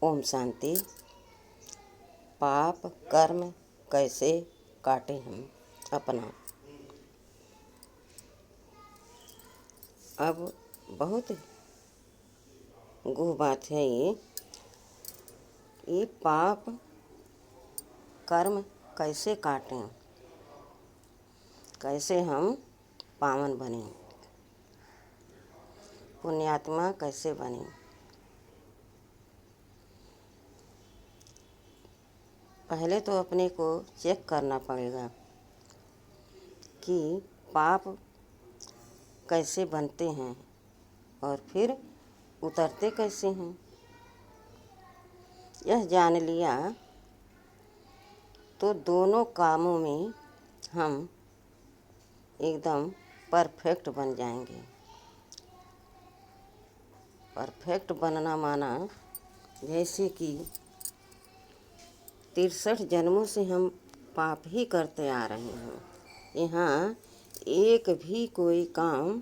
ओम शांति। पाप कर्म कैसे काटे हम अपना। अब बहुत गूढ़ बात है ये पाप कर्म कैसे काटें, कैसे हम पावन बने, पुण्यात्मा कैसे बने। पहले तो अपने को चेक करना पड़ेगा कि पाप कैसे बनते हैं और फिर उतरते कैसे हैं। यह जान लिया तो दोनों कामों में हम एकदम परफेक्ट बन जाएंगे। परफेक्ट बनना माना जैसे कि 63 जन्मों से हम पाप ही करते आ रहे हैं। यहाँ एक भी कोई काम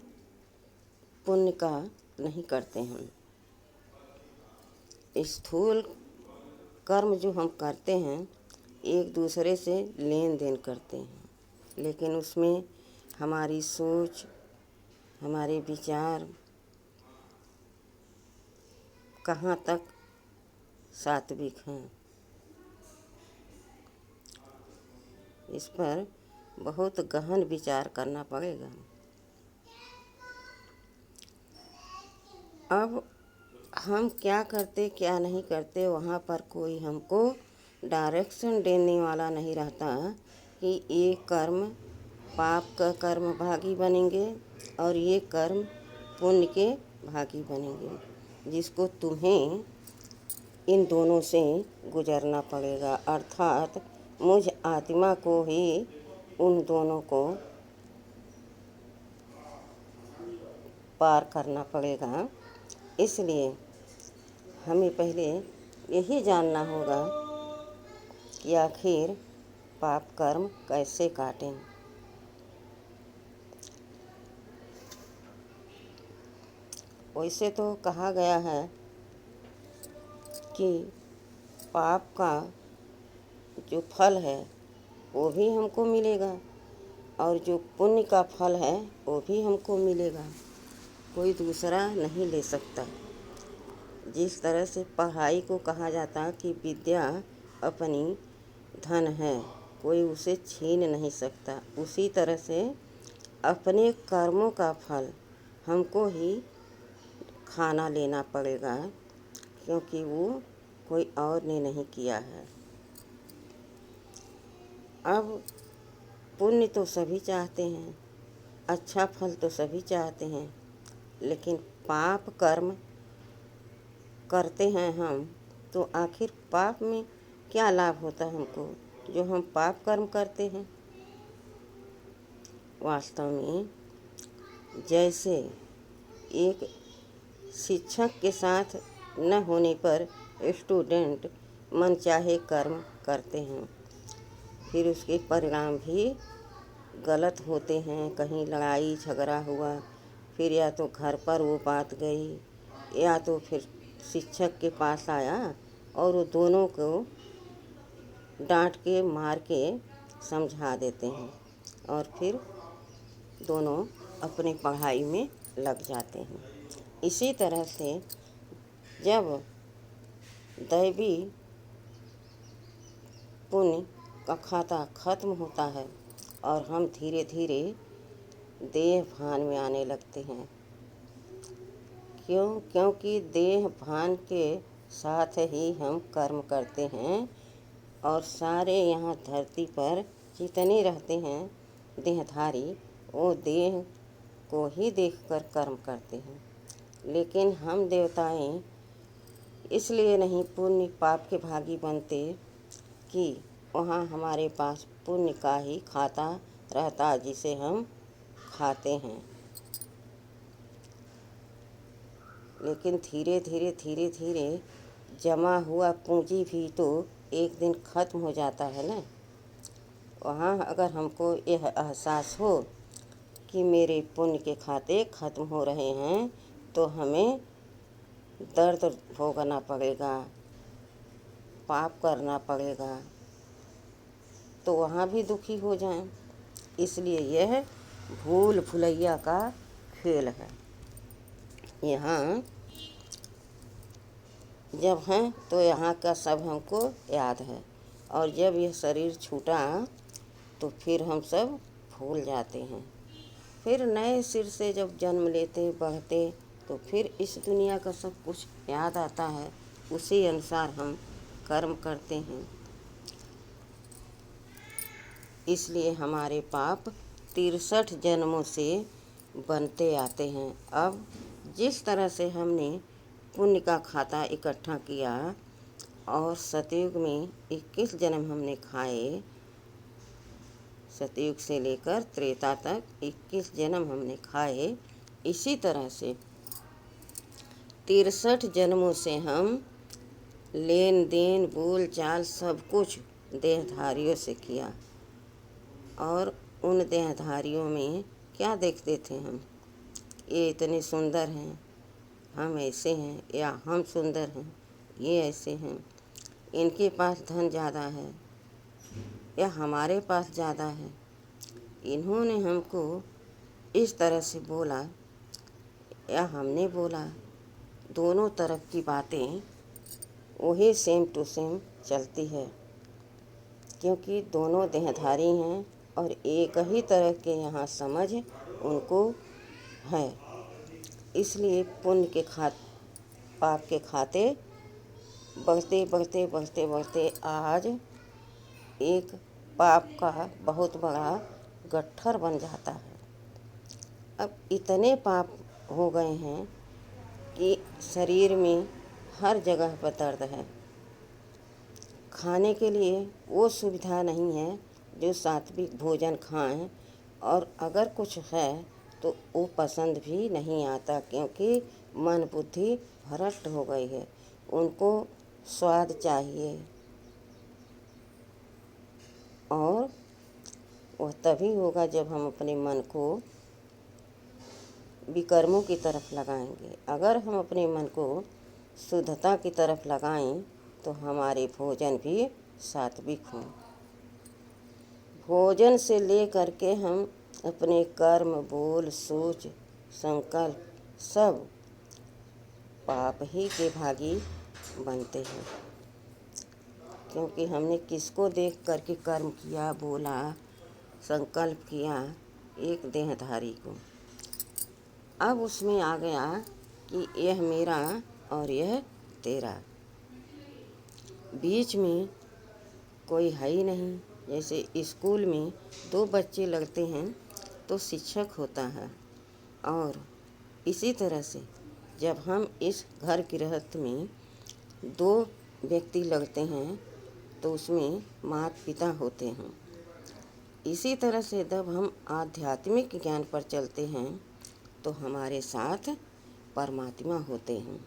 पुण्य का नहीं करते हम। स्थूल कर्म जो हम करते हैं एक दूसरे से लेन देन करते हैं, लेकिन उसमें हमारी सोच, हमारे विचार कहाँ तक सात्विक हैं, इस पर बहुत गहन विचार करना पड़ेगा। अब हम क्या करते क्या नहीं करते वहाँ पर कोई हमको डायरेक्शन देने वाला नहीं रहता कि ये कर्म पाप का कर्म भागी बनेंगे और ये कर्म पुण्य के भागी बनेंगे, जिसको तुम्हें इन दोनों से गुजरना पड़ेगा। अर्थात मुझ आत्मा को ही उन दोनों को पार करना पड़ेगा। इसलिए हमें पहले यही जानना होगा कि आखिर पाप कर्म कैसे काटें। वैसे तो कहा गया है कि पाप का जो फल है वो भी हमको मिलेगा और जो पुण्य का फल है वो भी हमको मिलेगा, कोई दूसरा नहीं ले सकता। जिस तरह से पढ़ाई को कहा जाता कि विद्या अपनी धन है, कोई उसे छीन नहीं सकता, उसी तरह से अपने कर्मों का फल हमको ही खाना लेना पड़ेगा, क्योंकि वो कोई और ने नहीं किया है। अब पुण्य तो सभी चाहते हैं, अच्छा फल तो सभी चाहते हैं, लेकिन पाप कर्म करते हैं हम तो आखिर पाप में क्या लाभ होता है हमको जो हम पाप कर्म करते हैं। वास्तव में जैसे एक शिक्षक के साथ न होने पर स्टूडेंट मनचाहे कर्म करते हैं, फिर उसके परिणाम भी गलत होते हैं। कहीं लड़ाई झगड़ा हुआ, फिर या तो घर पर वो बात गई या तो फिर शिक्षक के पास आया और वो दोनों को डांट के मार के समझा देते हैं और फिर दोनों अपनी पढ़ाई में लग जाते हैं। इसी तरह से जब दैवी पुण्य का खाता खत्म होता है और हम धीरे धीरे देह भान में आने लगते हैं, क्योंकि देह भान के साथ ही हम कर्म करते हैं और सारे यहाँ धरती पर जितने रहते हैं देहधारी वो देह को ही देखकर कर्म करते हैं। लेकिन हम देवताएं इसलिए नहीं पुण्य पाप के भागी बनते कि वहाँ हमारे पास पुण्य का ही खाता रहता जिसे हम खाते हैं। लेकिन धीरे धीरे जमा हुआ पूंजी भी तो एक दिन खत्म हो जाता है ना। वहाँ अगर हमको यह एहसास हो कि मेरे पुण्य के खाते खत्म हो रहे हैं तो हमें दर्द भोगना पड़ेगा, पाप करना पड़ेगा तो वहाँ भी दुखी हो जाएं। इसलिए यह भूल भुलैया का खेल है। यहाँ जब हैं तो यहाँ का सब हमको याद है, और जब यह शरीर छूटा तो फिर हम सब भूल जाते हैं। फिर नए सिर से जब जन्म लेते बढ़ते तो फिर इस दुनिया का सब कुछ याद आता है, उसी अनुसार हम कर्म करते हैं। इसलिए हमारे पाप 63 जन्मों से बनते आते हैं। अब जिस तरह से हमने पुण्य का खाता इकट्ठा किया और सतयुग में 21 जन्म हमने खाए, सतयुग से लेकर त्रेता तक 21 जन्म हमने खाए, इसी तरह से 63 जन्मों से हम लेन देन बोल चाल सब कुछ देहधारियों से किया। और उन देहधारियों में क्या देखते थे हम, ये इतने सुंदर हैं, हम ऐसे हैं, या हम सुंदर हैं, ये ऐसे हैं, इनके पास धन ज़्यादा है या हमारे पास ज़्यादा है। इन्होंने हमको इस तरह से बोला या हमने बोला, दोनों तरफ की बातें वही सेम टू सेम चलती है, क्योंकि दोनों देहधारी हैं और एक ही तरह के यहाँ समझ उनको है। इसलिए पुण्य के पाप के खाते बढ़ते बढ़ते बढ़ते बढ़ते आज एक पाप का बहुत बड़ा गट्ठर बन जाता है। अब इतने पाप हो गए हैं कि शरीर में हर जगह पर दर्द है। खाने के लिए वो सुविधा नहीं है जो सात्विक भोजन खाएं, और अगर कुछ है तो वो पसंद भी नहीं आता, क्योंकि मन बुद्धि भ्रष्ट हो गई है। उनको स्वाद चाहिए, और वह तभी होगा जब हम अपने मन को विकर्मों की तरफ लगाएंगे। अगर हम अपने मन को शुद्धता की तरफ लगाएं तो हमारे भोजन भी सात्विक हों। भोजन से ले करके हम अपने कर्म बोल सोच संकल्प सब पाप ही के भागी बनते हैं, क्योंकि हमने किसको देख करके कर्म किया, बोला, संकल्प किया, एक देहधारी को। अब उसमें आ गया कि यह मेरा और यह तेरा, बीच में कोई है ही नहीं। जैसे स्कूल में 2 बच्चे लगते हैं तो शिक्षक होता है, और इसी तरह से जब हम इस घर गृहस्थ में 2 व्यक्ति लगते हैं तो उसमें माता पिता होते हैं। इसी तरह से जब हम आध्यात्मिक ज्ञान पर चलते हैं तो हमारे साथ परमात्मा होते हैं।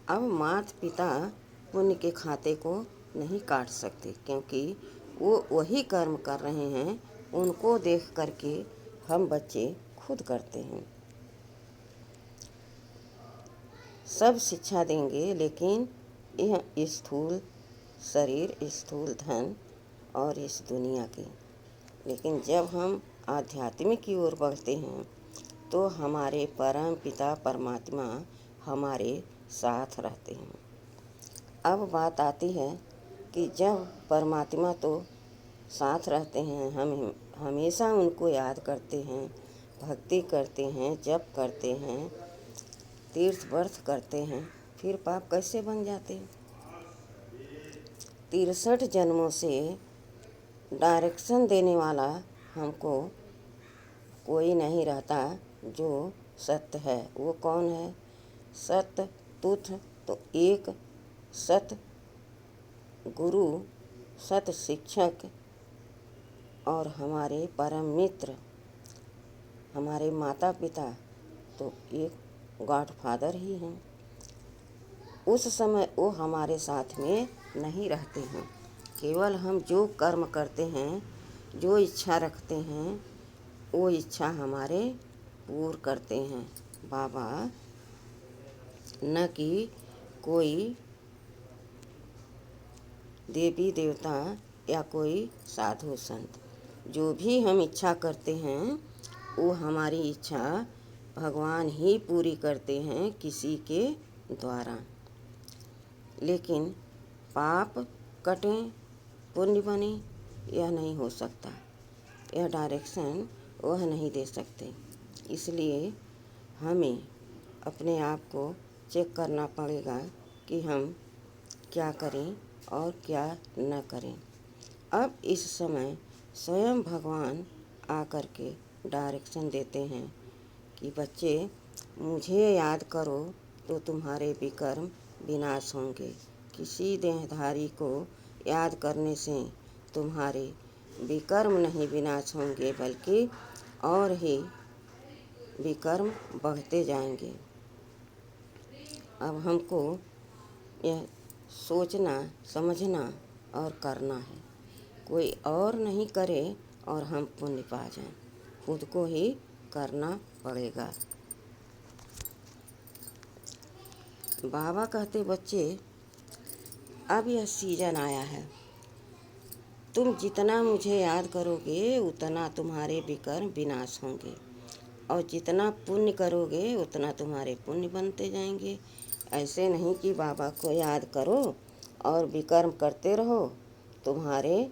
अब माता पिता पुण्य के खाते को नहीं काट सकते, क्योंकि वो वही कर्म कर रहे हैं, उनको देख करके हम बच्चे खुद करते हैं। सब शिक्षा देंगे, लेकिन यह स्थूल शरीर, स्थूल धन और इस दुनिया की। लेकिन जब हम आध्यात्मिक की ओर बढ़ते हैं तो हमारे परम पिता परमात्मा हमारे साथ रहते हैं। अब बात आती है कि जब परमात्मा तो साथ रहते हैं, हम हमेशा उनको याद करते हैं, भक्ति करते हैं, जप करते हैं, तीर्थ व्रत करते हैं, फिर पाप कैसे बन जाते हैं? 63 जन्मों से डायरेक्शन देने वाला हमको कोई नहीं रहता जो सत्य है। वो कौन है? सत्य तुथ तो एक सत गुरु, सत शिक्षक और हमारे परम मित्र, हमारे माता पिता तो एक गॉडफादर ही हैं। उस समय वो हमारे साथ में नहीं रहते हैं। केवल हम जो कर्म करते हैं, जो इच्छा रखते हैं, वो इच्छा हमारे पूर्ण करते हैं बाबा, न कि कोई देवी देवता या कोई साधु संत। जो भी हम इच्छा करते हैं वो हमारी इच्छा भगवान ही पूरी करते हैं किसी के द्वारा। लेकिन पाप कटें पुण्य बने यह नहीं हो सकता, यह डायरेक्शन वह नहीं दे सकते। इसलिए हमें अपने आप को चेक करना पड़ेगा कि हम क्या करें और क्या न करें। अब इस समय स्वयं भगवान आकर के डायरेक्शन देते हैं कि बच्चे मुझे याद करो तो तुम्हारे विकर्म विनाश होंगे। किसी देहधारी को याद करने से तुम्हारे विकर्म नहीं विनाश होंगे बल्कि और ही विकर्म बढ़ते जाएंगे। अब हमको यह सोचना समझना और करना है, कोई और नहीं करे और हम पुण्य पा जाएं, खुद को ही करना पड़ेगा। बाबा कहते बच्चे अब यह सीजन आया है, तुम जितना मुझे याद करोगे उतना तुम्हारे विकर्म विनाश होंगे और जितना पुण्य करोगे उतना तुम्हारे पुण्य बनते जाएंगे। ऐसे नहीं कि बाबा को याद करो और विकर्म करते रहो, तुम्हारे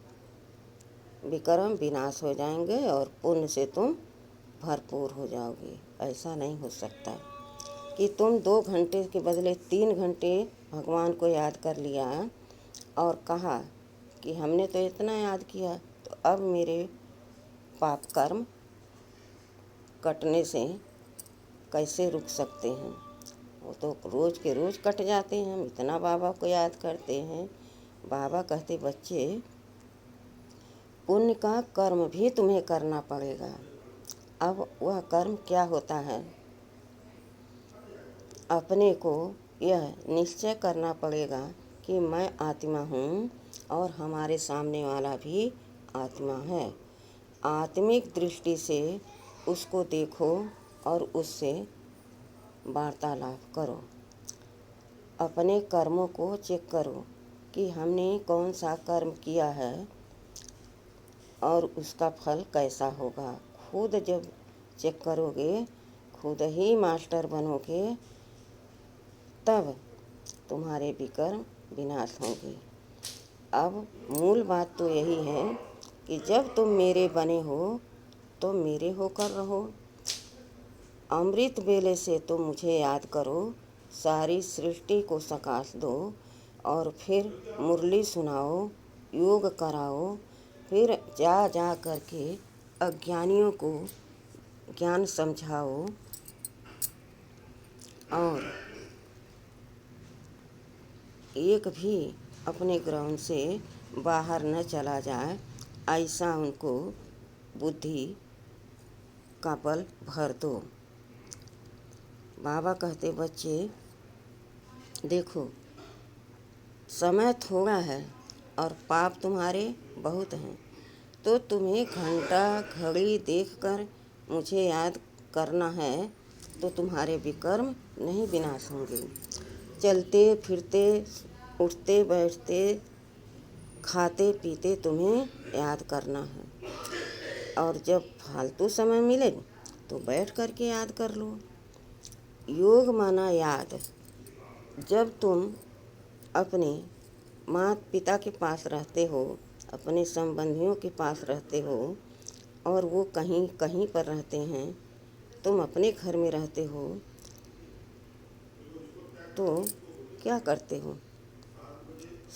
विकर्म विनाश हो जाएंगे और पुण्य से तुम भरपूर हो जाओगे। ऐसा नहीं हो सकता कि तुम 2 घंटे के बदले 3 घंटे भगवान को याद कर लिया और कहा कि हमने तो इतना याद किया तो अब मेरे पाप कर्म कटने से कैसे रुक सकते हैं। वो तो रोज़ के रोज़ कट जाते हैं, हम इतना बाबा को याद करते हैं। बाबा कहते बच्चे पुण्य का कर्म भी तुम्हें करना पड़ेगा। अब वह कर्म क्या होता है, अपने को यह निश्चय करना पड़ेगा कि मैं आत्मा हूँ और हमारे सामने वाला भी आत्मा है। आत्मिक दृष्टि से उसको देखो और उससे वार्तालाप करो। अपने कर्मों को चेक करो कि हमने कौन सा कर्म किया है और उसका फल कैसा होगा। खुद जब चेक करोगे, खुद ही मास्टर बनोगे, तब तुम्हारे विकर्म विनाश होंगे। अब मूल बात तो यही है कि जब तुम मेरे बने हो तो मेरे होकर रहो। अमृत बेले से तुम मुझे याद करो, सारी सृष्टि को सकाश दो और फिर मुरली सुनाओ, योग कराओ, फिर जा जा करके अज्ञानियों को ज्ञान समझाओ और एक भी अपने ग्राउंड से बाहर न चला जाए, ऐसा उनको बुद्धि का बल भर दो। बाबा कहते बच्चे देखो समय थोड़ा है और पाप तुम्हारे बहुत हैं, तो तुम्हें घंटा घड़ी देखकर मुझे याद करना है तो तुम्हारे विकर्म नहीं विनाश होंगे। चलते फिरते उठते बैठते खाते पीते तुम्हें याद करना है और जब फालतू समय मिले तो बैठ करके याद कर लो। योग माना याद। जब तुम अपने माता पिता के पास रहते हो, अपने संबंधियों के पास रहते हो और वो कहीं कहीं पर रहते हैं, तुम अपने घर में रहते हो, तो क्या करते हो,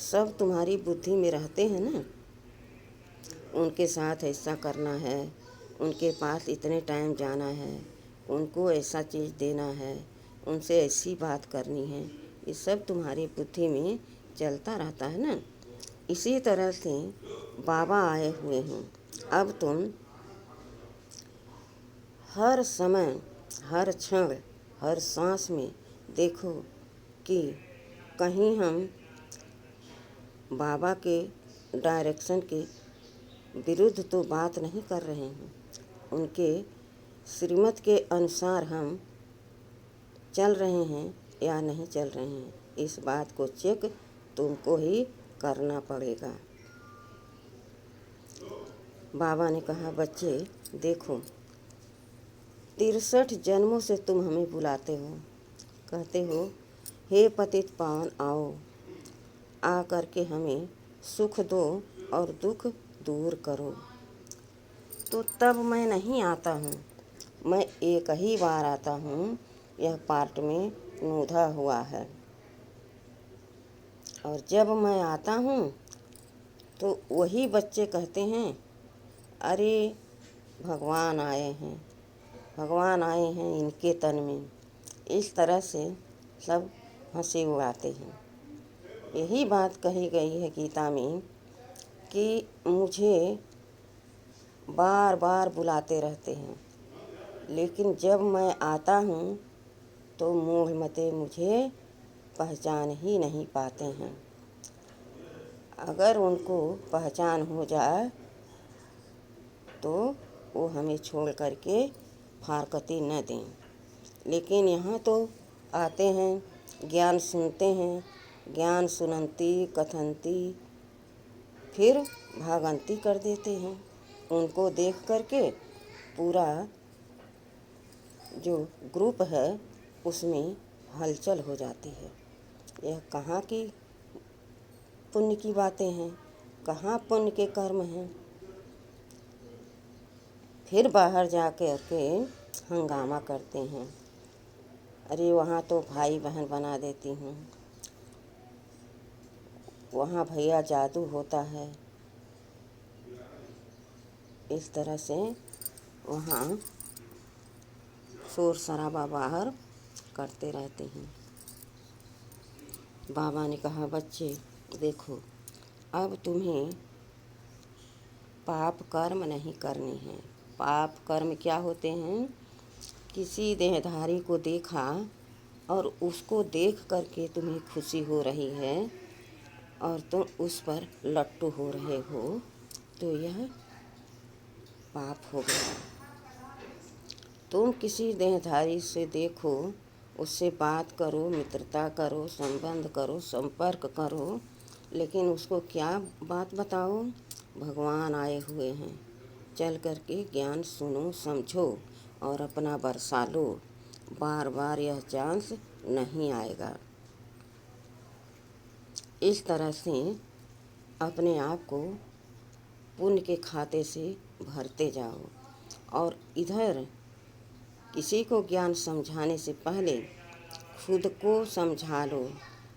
सब तुम्हारी बुद्धि में रहते हैं ना। उनके साथ ऐसा करना है, उनके पास इतने टाइम जाना है, उनको ऐसा चीज़ देना है, उनसे ऐसी बात करनी है, ये सब तुम्हारी बुद्धि में चलता रहता है ना। इसी तरह से बाबा आए हुए हैं। अब तुम हर समय हर क्षण हर सांस में देखो कि कहीं हम बाबा के डायरेक्शन के विरुद्ध तो बात नहीं कर रहे हैं, उनके श्रीमत के अनुसार हम चल रहे हैं या नहीं चल रहे हैं। इस बात को चेक तुमको ही करना पड़ेगा। बाबा ने कहा, बच्चे देखो, 63 जन्मों से तुम हमें बुलाते हो, कहते हो हे पतित पावन आओ, आ करके हमें सुख दो और दुख दूर करो। तो तब मैं नहीं आता हूँ, मैं एक ही बार आता हूँ, यह पार्ट में नूधा हुआ है। और जब मैं आता हूँ तो वही बच्चे कहते हैं, अरे भगवान आए हैं, भगवान आए हैं इनके तन में। इस तरह से सब हंसी उड़ाते हैं। यही बात कही गई है गीता में कि मुझे बार बार बुलाते रहते हैं, लेकिन जब मैं आता हूँ तो मूढ़मते मुझे पहचान ही नहीं पाते हैं। अगर उनको पहचान हो जाए तो वो हमें छोड़ करके फारकती न दें। लेकिन यहाँ तो आते हैं, ज्ञान सुनते हैं, ज्ञान सुनंती कथंती, फिर भागंती कर देते हैं। उनको देख करके पूरा जो ग्रुप है उसमें हलचल हो जाती है। यह कहाँ की पुण्य की बातें हैं, कहाँ पुण्य के कर्म हैं। फिर बाहर जा कर के हंगामा करते हैं, अरे वहाँ तो भाई बहन बना देती हूँ, वहाँ भैया जादू होता है। इस तरह से वहाँ शोर शराबा बाहर करते रहते हैं। बाबा ने कहा, बच्चे देखो, अब तुम्हें पाप कर्म नहीं करने हैं। पाप कर्म क्या होते हैं? किसी देहधारी को देखा और उसको देख करके तुम्हें खुशी हो रही है और तुम उस पर लट्टू हो रहे हो, तो यह पाप हो गया। तुम किसी देहधारी से देखो, उससे बात करो, मित्रता करो, संबंध करो, संपर्क करो, लेकिन उसको क्या बात बताओ? भगवान आए हुए हैं, चल करके ज्ञान सुनो, समझो और अपना बरसा लो। बार बार यह चांस नहीं आएगा। इस तरह से अपने आप को पुण्य के खाते से भरते जाओ। और इधर किसी को ज्ञान समझाने से पहले खुद को समझा लो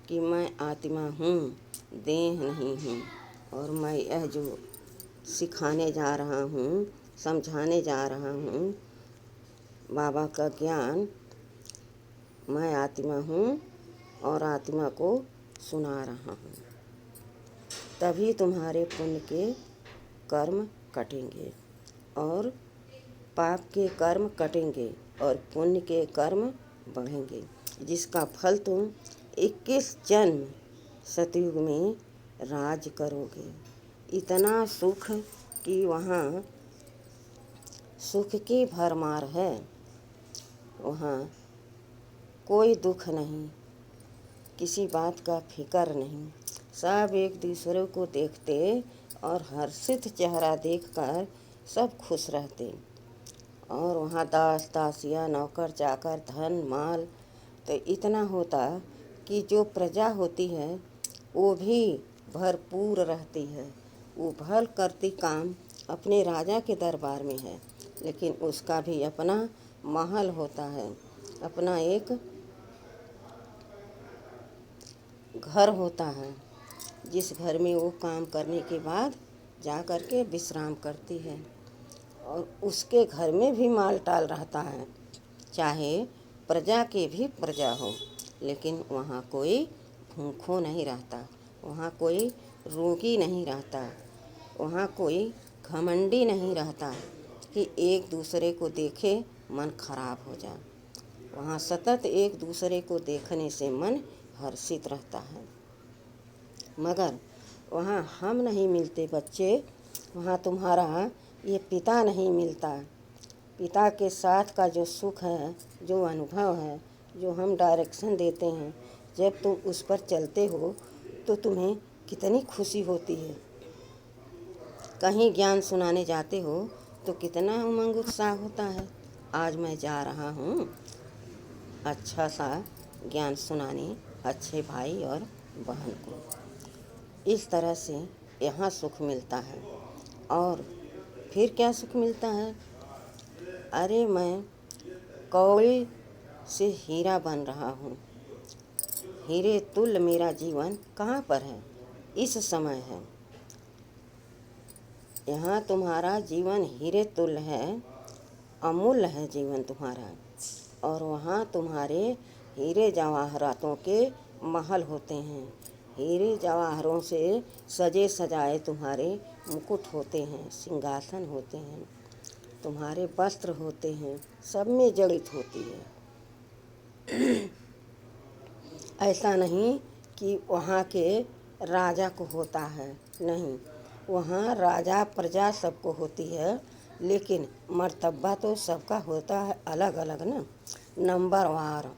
कि मैं आत्मा हूँ, देह नहीं हूँ, और मैं यह जो सिखाने जा रहा हूँ, समझाने जा रहा हूँ बाबा का ज्ञान, मैं आत्मा हूँ और आत्मा को सुना रहा हूँ। तभी तुम्हारे पुण्य के कर्म कटेंगे और पाप के कर्म कटेंगे और पुण्य के कर्म बढ़ेंगे, जिसका फल तुम 21 जन्म सतयुग में राज करोगे। इतना सुख कि वहाँ सुख की भरमार है, वहाँ कोई दुख नहीं, किसी बात का फिक्र नहीं। सब एक दूसरे को देखते और हर्षित चेहरा देखकर सब खुश रहते। और वहाँ दास दासिया, नौकर चाकर, धन माल तो इतना होता कि जो प्रजा होती है वो भी भरपूर रहती है। वो भर करती काम अपने राजा के दरबार में है, लेकिन उसका भी अपना महल होता है, अपना एक घर होता है, जिस घर में वो काम करने के बाद जा कर के विश्राम करती है। और उसके घर में भी माल टाल रहता है, चाहे प्रजा के भी प्रजा हो, लेकिन वहाँ कोई भूखों नहीं रहता, वहाँ कोई रोगी नहीं रहता, वहाँ कोई घमंडी नहीं रहता कि एक दूसरे को देखे मन खराब हो जाए। वहाँ सतत एक दूसरे को देखने से मन हर्षित रहता है। मगर वहाँ हम नहीं मिलते बच्चे, वहाँ तुम्हारा ये पिता नहीं मिलता। पिता के साथ का जो सुख है, जो अनुभव है, जो हम डायरेक्शन देते हैं, जब तुम उस पर चलते हो तो तुम्हें कितनी खुशी होती है। कहीं ज्ञान सुनाने जाते हो तो कितना उमंग उत्साह होता है। आज मैं जा रहा हूँ अच्छा सा ज्ञान सुनाने अच्छे भाई और बहन को। इस तरह से यहाँ सुख मिलता है। और फिर क्या सुख मिलता है? अरे मैं कौड़ी से हीरा बन रहा हूँ। हीरे तुल्य मेरा जीवन कहाँ पर है? इस समय है। यहाँ तुम्हारा जीवन हीरे तुल्य है, अमूल्य है जीवन तुम्हारा। और वहाँ तुम्हारे हीरे जवाहरातों के महल होते हैं। हीरे जवाहरों से सजे सजाए तुम्हारे मुकुट होते हैं, सिंहासन होते हैं, तुम्हारे वस्त्र होते हैं, सब में जड़ित होती है। ऐसा नहीं कि वहाँ के राजा को होता है, नहीं, वहाँ राजा प्रजा सबको होती है, लेकिन मर्तबा तो सबका होता है अलग अलग ना, नंबरवार।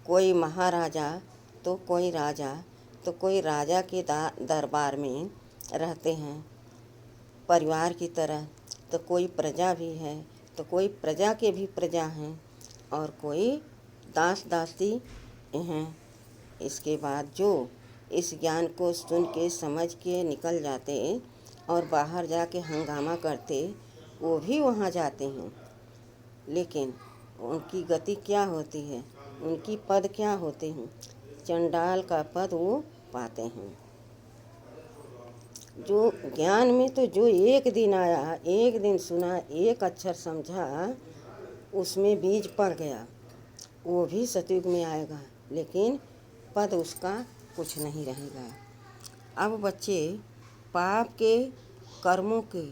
कोई महाराजा तो कोई राजा, तो कोई राजा के दरबार में रहते हैं परिवार की तरह, तो कोई प्रजा भी है, तो कोई प्रजा के भी प्रजा हैं, और कोई दास दासी हैं। इसके बाद जो इस ज्ञान को सुन के समझ के निकल जाते और बाहर जाके हंगामा करते, वो भी वहाँ जाते हैं, लेकिन उनकी गति क्या होती है, उनकी पद क्या होते हैं? चंडाल का पद वो पाते हैं। जो ज्ञान में तो जो एक दिन आया, एक दिन सुना, एक अक्षर समझा, उसमें बीज पड़ गया, वो भी सतयुग में आएगा, लेकिन पद उसका कुछ नहीं रहेगा। अब बच्चे पाप के कर्मों के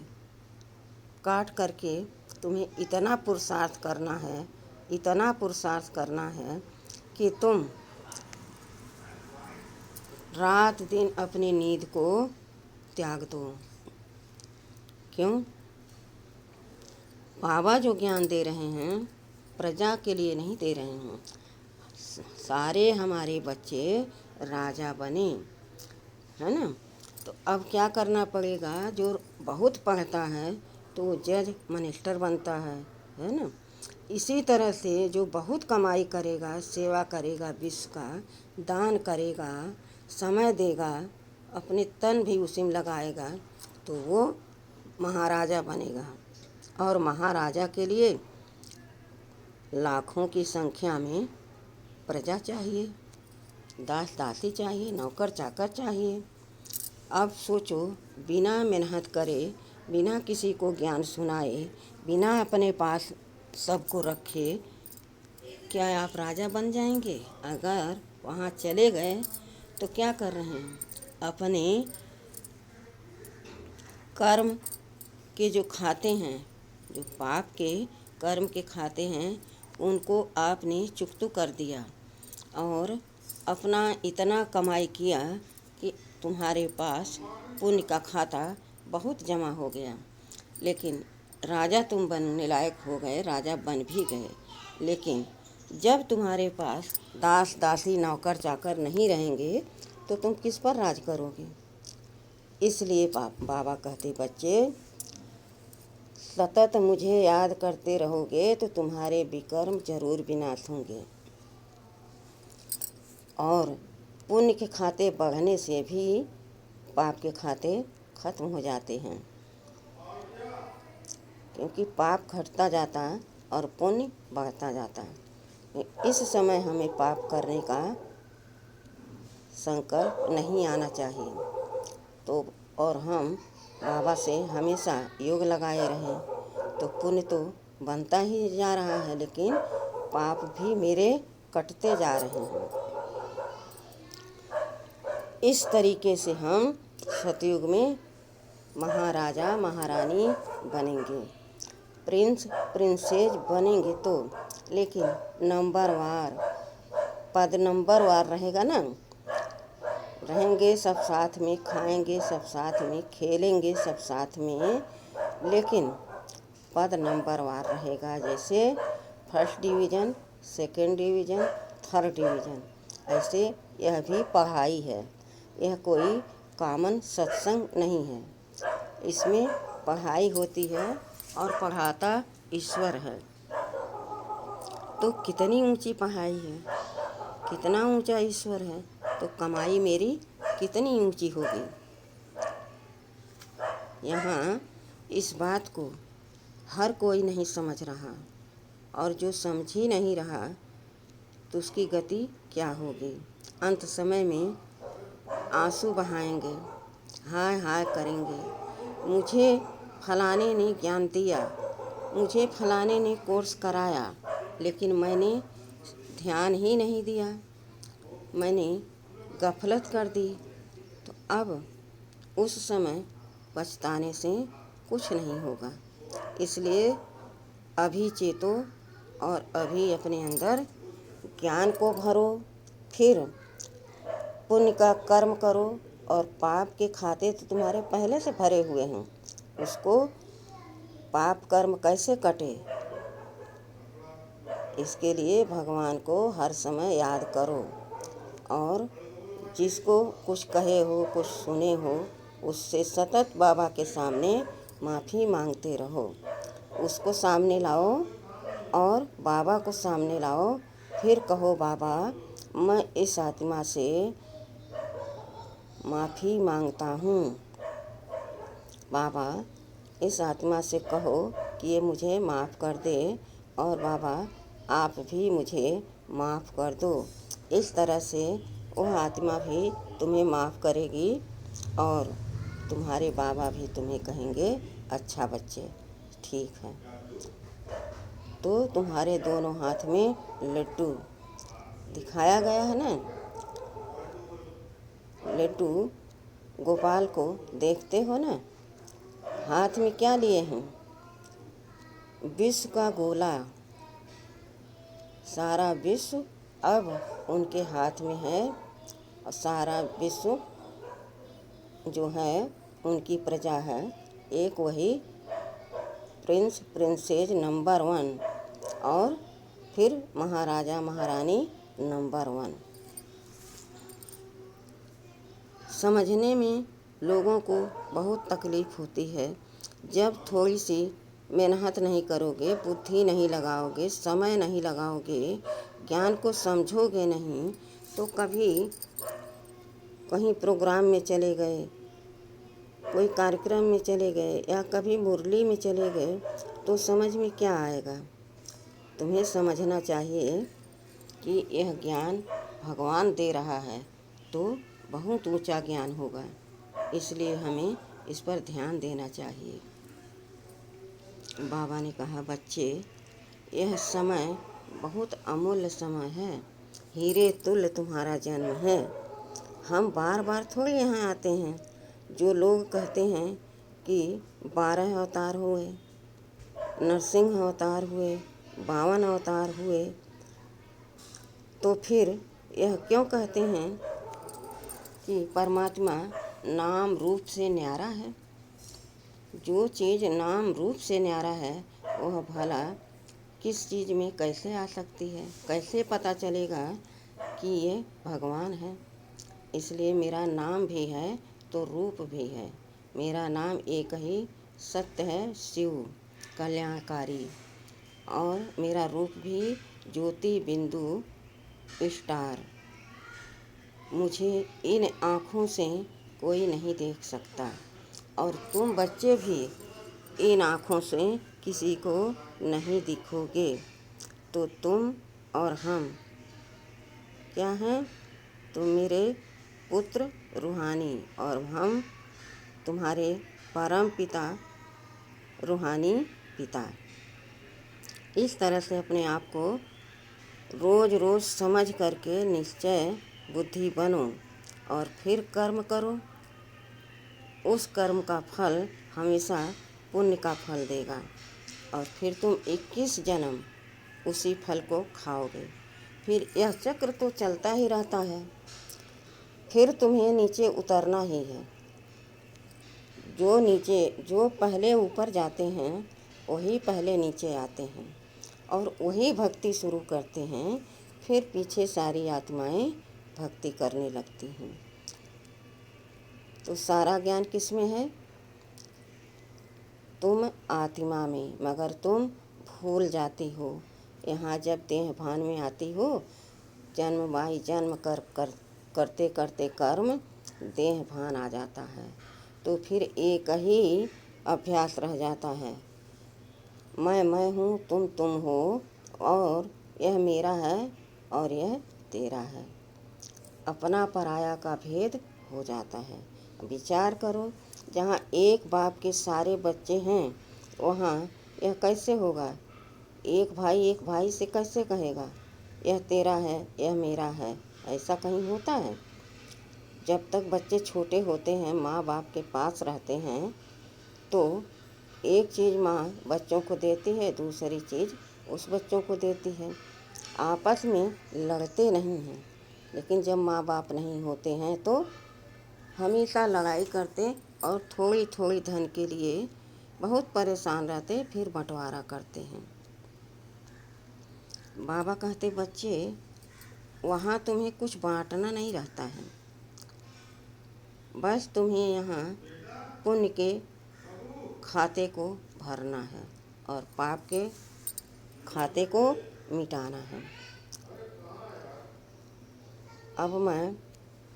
काट करके तुम्हें इतना पुरुषार्थ करना है, इतना पुरुषार्थ करना है कि तुम रात दिन अपनी नींद को त्याग दो। क्यों? बाबा जो ज्ञान दे रहे हैं प्रजा के लिए नहीं दे रहे हैं। सारे हमारे बच्चे राजा बने, है ना? तो अब क्या करना पड़ेगा? जो बहुत पढ़ता है तो जज मिनिस्टर बनता है ना? इसी तरह से जो बहुत कमाई करेगा, सेवा करेगा, विश्व का दान करेगा, समय देगा, अपने तन भी उसी में लगाएगा, तो वो महाराजा बनेगा। और महाराजा के लिए लाखों की संख्या में प्रजा चाहिए, दास दासी चाहिए, नौकर चाकर चाहिए। अब सोचो, बिना मेहनत करे, बिना किसी को ज्ञान सुनाए, बिना अपने पास सबको रखे, क्या आप राजा बन जाएंगे? अगर वहाँ चले गए तो क्या कर रहे हैं? अपने कर्म के जो खाते हैं, जो पाप के कर्म के खाते हैं, उनको आपने चुकतू कर दिया और अपना इतना कमाई किया कि तुम्हारे पास पुण्य का खाता बहुत जमा हो गया। लेकिन राजा तुम बनने लायक हो गए, राजा बन भी गए, लेकिन जब तुम्हारे पास दास दासी नौकर चाकर नहीं रहेंगे तो तुम किस पर राज करोगे? इसलिए बाबा कहते, बच्चे सतत मुझे याद करते रहोगे तो तुम्हारे विकर्म जरूर विनाश होंगे। और पुण्य के खाते बढ़ने से भी पाप के खाते खत्म हो जाते हैं, क्योंकि पाप घटता जाता है और पुण्य बढ़ता जाता है। इस समय हमें पाप करने का संकल्प नहीं आना चाहिए। तो और हम बाबा से हमेशा योग लगाए रहें, तो पुण्य तो बनता ही जा रहा है, लेकिन पाप भी मेरे कटते जा रहे हैं। इस तरीके से हम सतयुग में महाराजा महारानी बनेंगे, प्रिंस प्रिंसेस बनेंगे, तो लेकिन नंबरवार, पद नंबरवार रहेगा ना। रहेंगे सब साथ में, खाएंगे सब साथ में, खेलेंगे सब साथ में, लेकिन पद नंबरवार रहेगा। जैसे first division, second division, third division, ऐसे यह भी पढ़ाई है। यह कोई कॉमन सत्संग नहीं है। इसमें पढ़ाई होती है और पढ़ाता ईश्वर है। तो कितनी ऊंची पढ़ाई है, कितना ऊंचा ईश्वर है, तो कमाई मेरी कितनी ऊंची होगी। यहाँ इस बात को हर कोई नहीं समझ रहा, और जो समझ ही नहीं रहा तो उसकी गति क्या होगी। अंत समय में आंसू बहाएंगे, हाय हाय करेंगे, मुझे फलाने ने ज्ञान दिया, मुझे फलाने ने कोर्स कराया, लेकिन मैंने ध्यान ही नहीं दिया, मैंने गफलत कर दी। तो अब उस समय पछताने से कुछ नहीं होगा। इसलिए अभी चेतो और अभी अपने अंदर ज्ञान को भरो, फिर पुण्य का कर्म करो। और पाप के खाते तो तुम्हारे पहले से भरे हुए हैं, उसको पाप कर्म कैसे कटे, इसके लिए भगवान को हर समय याद करो। और जिसको कुछ कहे हो, कुछ सुने हो, उससे सतत बाबा के सामने माफ़ी मांगते रहो। उसको सामने लाओ और बाबा को सामने लाओ। फिर कहो, बाबा मैं इस आत्मा से माफ़ी मांगता हूँ। बाबा इस आत्मा से कहो कि ये मुझे माफ़ कर दे, और बाबा आप भी मुझे माफ़ कर दो। इस तरह से वह आत्मा भी तुम्हें माफ़ करेगी और तुम्हारे बाबा भी तुम्हें कहेंगे, अच्छा बच्चे, ठीक है। तो तुम्हारे दोनों हाथ में लड्डू दिखाया गया है ना। लड्डू गोपाल को देखते हो ना, हाथ में क्या लिए हैं, विश्व का गोला। सारा विश्व अब उनके हाथ में है, और सारा विश्व जो है उनकी प्रजा है। एक वही प्रिंस प्रिंसेस नंबर 1, और फिर महाराजा महारानी नंबर 1। समझने में लोगों को बहुत तकलीफ़ होती है। जब थोड़ी सी मेहनत नहीं करोगे, बुद्धि नहीं लगाओगे, समय नहीं लगाओगे, ज्ञान को समझोगे नहीं, तो कभी कहीं प्रोग्राम में चले गए, कोई कार्यक्रम में चले गए, या कभी मुरली में चले गए, तो समझ में क्या आएगा। तुम्हें समझना चाहिए कि यह ज्ञान भगवान दे रहा है, तो बहुत ऊंचा ज्ञान होगा। इसलिए हमें इस पर ध्यान देना चाहिए। बाबा ने कहा, बच्चे यह समय बहुत अमूल्य समय है, हीरे तुल्य तुम्हारा जन्म है। हम बार बार थोड़ी यहाँ आते हैं। जो लोग कहते हैं कि 12 अवतार हुए, नरसिंह अवतार हुए, 52 अवतार हुए, तो फिर यह क्यों कहते हैं कि परमात्मा नाम रूप से न्यारा है। जो चीज़ नाम रूप से न्यारा है, वह भला किस चीज़ में कैसे आ सकती है, कैसे पता चलेगा कि ये भगवान है। इसलिए मेरा नाम भी है तो रूप भी है। मेरा नाम एक ही सत्य है, शिव कल्याणकारी, और मेरा रूप भी ज्योति बिंदु स्टार। मुझे इन आँखों से कोई नहीं देख सकता, और तुम बच्चे भी इन आँखों से किसी को नहीं दिखोगे। तो तुम और हम क्या हैं? तुम मेरे पुत्र रूहानी, और हम तुम्हारे परम पिता रूहानी पिता। इस तरह से अपने आप को रोज़ रोज़ समझ करके निश्चय बुद्धि बनो, और फिर कर्म करो। उस कर्म का फल हमेशा पुण्य का फल देगा, और फिर तुम 21 जन्म उसी फल को खाओगे। फिर यह चक्र तो चलता ही रहता है, फिर तुम्हें नीचे उतरना ही है। जो पहले ऊपर जाते हैं, वही पहले नीचे आते हैं, और वही भक्ति शुरू करते हैं। फिर पीछे सारी आत्माएं भक्ति करने लगती हैं। तो सारा ज्ञान किस में है? तुम आत्मा में, मगर तुम भूल जाती हो। यहाँ जब देह भान में आती हो, जन्म बाई जन्म करते करते कर्म देह भान आ जाता है, तो फिर एक ही अभ्यास रह जाता है, मैं हूँ, तुम हो, और यह मेरा है और यह तेरा है। अपना पराया का भेद हो जाता है। विचार करो, जहाँ एक बाप के सारे बच्चे हैं, वहाँ यह कैसे होगा? एक भाई से कैसे कहेगा यह तेरा है, यह मेरा है? ऐसा कहीं होता है? जब तक बच्चे छोटे होते हैं, माँ बाप के पास रहते हैं, तो एक चीज़ माँ बच्चों को देती है, दूसरी चीज़ उस बच्चों को देती है। आपस में लड़ते नहीं हैं, लेकिन जब माँ बाप नहीं होते हैं तो हमेशा लड़ाई करते और थोड़ी थोड़ी धन के लिए बहुत परेशान रहते, फिर बंटवारा करते हैं। बाबा कहते, बच्चे, वहाँ तुम्हें कुछ बांटना नहीं रहता है, बस तुम्हें यहाँ पुण्य के खाते को भरना है और पाप के खाते को मिटाना है। अब मैं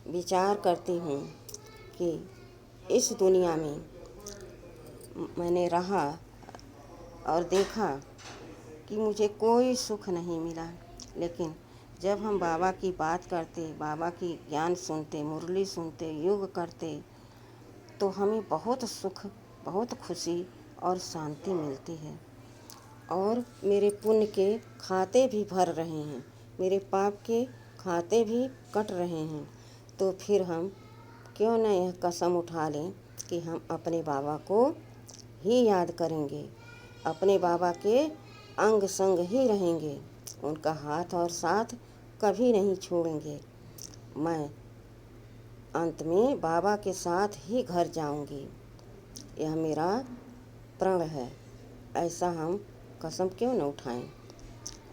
विचार करती हूँ कि इस दुनिया में मैंने रहा और देखा कि मुझे कोई सुख नहीं मिला, लेकिन जब हम बाबा की बात करते, बाबा की ज्ञान सुनते, मुरली सुनते, योग करते, तो हमें बहुत सुख, बहुत खुशी और शांति मिलती है। और मेरे पुण्य के खाते भी भर रहे हैं, मेरे पाप के खाते भी कट रहे हैं। तो फिर हम क्यों न यह कसम उठा लें कि हम अपने बाबा को ही याद करेंगे, अपने बाबा के अंग संग ही रहेंगे, उनका हाथ और साथ कभी नहीं छोड़ेंगे। मैं अंत में बाबा के साथ ही घर जाऊंगी, यह मेरा प्रण है। ऐसा हम कसम क्यों न उठाएं?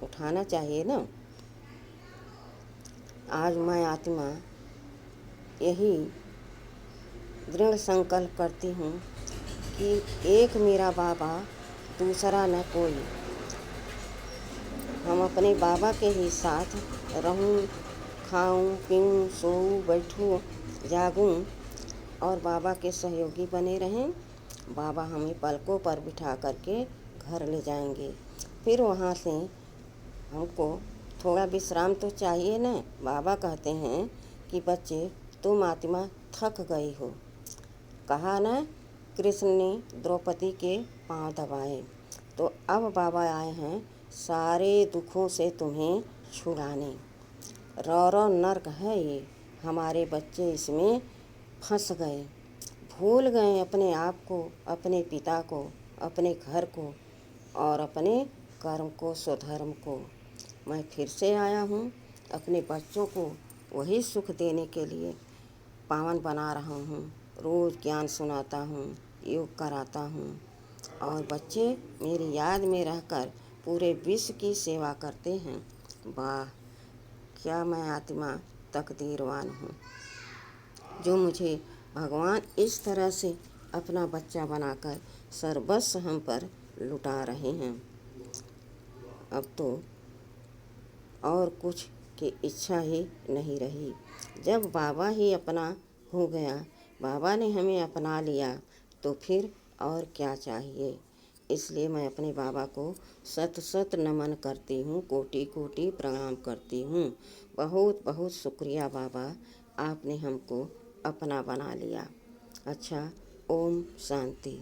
उठाना चाहिए ना। आज मैं आत्मा यही दृढ़ संकल्प करती हूँ कि एक मेरा बाबा, दूसरा न कोई। हम अपने बाबा के ही साथ रहूं, खाऊं, पीऊं, सोऊं, बैठूं, जागूं और बाबा के सहयोगी बने रहें। बाबा हमें पलकों पर बिठा करके घर ले जाएंगे। फिर वहाँ से हमको थोड़ा विश्राम तो चाहिए ना। बाबा कहते हैं कि बच्चे, तुम आत्मा थक गई हो। कहा ना, कृष्ण ने द्रौपदी के पांव दबाए, तो अब बाबा आए हैं सारे दुखों से तुम्हें छुड़ाने। रौ नर्क है ये, हमारे बच्चे इसमें फंस गए, भूल गए अपने आप को, अपने पिता को, अपने घर को और अपने कर्म को, स्वधर्म को। मैं फिर से आया हूँ अपने बच्चों को वही सुख देने के लिए। पावन बना रहा हूँ, रोज़ ज्ञान सुनाता हूँ, योग कराता हूँ और बच्चे मेरी याद में रहकर पूरे विश्व की सेवा करते हैं। वाह, क्या मैं आत्मा तकदीरवान हूँ जो मुझे भगवान इस तरह से अपना बच्चा बनाकर सर्वस्व हम पर लुटा रहे हैं। अब तो और कुछ की इच्छा ही नहीं रही। जब बाबा ही अपना हो गया, बाबा ने हमें अपना लिया, तो फिर और क्या चाहिए। इसलिए मैं अपने बाबा को सत सत नमन करती हूँ, कोटि कोटि प्रणाम करती हूँ। बहुत बहुत शुक्रिया बाबा, आपने हमको अपना बना लिया। अच्छा, ओम शांति।